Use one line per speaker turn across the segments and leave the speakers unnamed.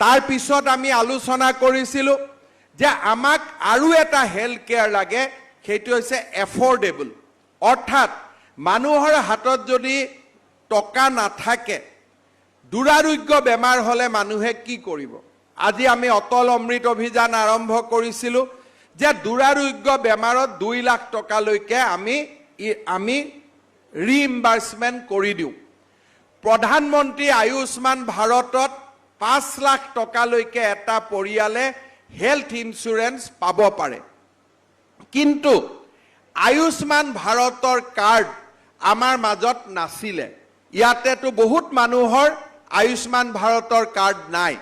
তাৰ পিছত আমি আলোচনা কৰিছিলোঁ যে আমাক আৰু এটা হেল্থ কেয়াৰ লাগে, সেইটো হৈছে এফৰ্ডেবল। অৰ্থাৎ মানুহৰ হাতত যদি টকা নাথাকে, দুৰাৰোগ্য বেমাৰ হ'লে মানুহে কি কৰিব? আজি আমি অটল অমৃত অভিযান আৰম্ভ কৰিছিলোঁ যে দুৰাৰোগ্য বেমাৰত 2 লাখ টকালৈকে আমি ৰিইম্বাৰ্সমেণ্ট কৰি দিওঁ। প্ৰধানমন্ত্ৰী আয়ুষ্মান ভাৰতত 5 লাখ টকালৈকে এটা পৰিয়ালে হেল্থ ইন্সুৰেন্স পাব পাৰে। কিন্তু আয়ুষ্মান ভাৰতৰ কাৰ্ড আমাৰ মাজত নাছিলে। ইয়াতেতো বহুত মানুহৰ আয়ুষ্মান ভাৰতৰ কাৰ্ড নাই।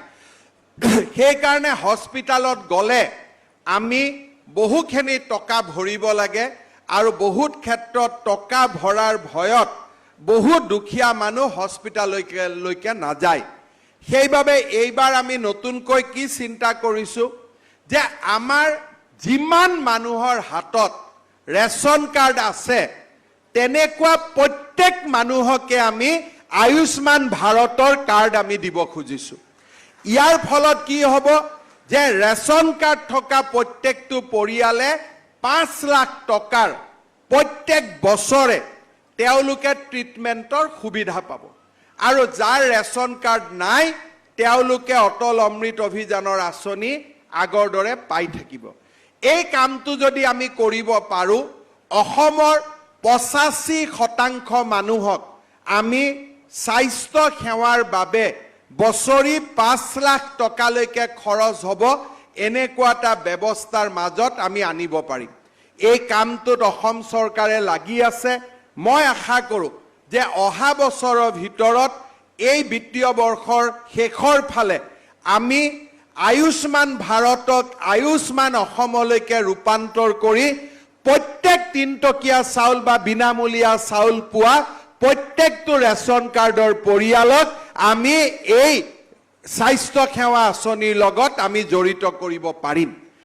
সেইকাৰণে হস্পিটালত গ'লে আমি বহুখিনি টকা ভৰিব লাগে আৰু বহুত ক্ষেত্ৰত টকা ভৰাৰ ভয়ত বহুত দুখীয়া মানুহ হস্পিটাললৈকে নাযায়। সেইবাবে এইবাৰ আমি নতুনকৈ কি চিন্তা কৰিছোঁ যে আমাৰ যিমান মানুহৰ হাতত ৰেচন কাৰ্ড আছে তেনেকুৱা প্ৰত্যেক মানুহকে আমি আয়ুষ্মান ভাৰতৰ কাৰ্ড আমি দিব খুজিছোঁ। ইয়াৰ ফলত কি হ'ব যে ৰেচন কাৰ্ড থকা প্ৰত্যেকটো পৰিয়ালে 5 লাখ টকাৰ প্ৰত্যেক বছৰে তেওঁলোকে ট্ৰিটমেণ্টৰ সুবিধা পাব। আৰু যাৰ ৰেচন কাৰ্ড নাই তেওঁলোকে অটল অমৃত অভিযানৰ আঁচনি আগৰ দৰে পাই থাকিব। এই কামটো যদি আমি কৰিব পাৰোঁ, অসমৰ 85% মানুহক আমি স্বাস্থ্য সেৱাৰ বাবে বছৰি 5 লাখ টকালৈকে খৰচ হ'ব এনেকুৱা এটা ব্যৱস্থাৰ মাজত আমি আনিব পাৰিম। এই কামটোত অসম চৰকাৰে লাগি আছে। মই আশা কৰোঁ যে অহা বছৰৰ ভিতৰত এই বিত্তীয় বৰ্ষৰ শেষৰ ফালে আমি আয়ুষ্মান ভাৰতক আয়ুষ্মান অসমলৈকে ৰূপান্তৰ কৰি প্ৰত্যেক 3 টকীয়া চাউল বা বিনামূলীয়া চাউল পোৱা প্ৰত্যেকটো ৰেচন কাৰ্ডৰ পৰিয়ালক আমি এই স্বাস্থ্য সেৱা আঁচনিৰ লগত আমি জড়িত কৰিব পাৰিম।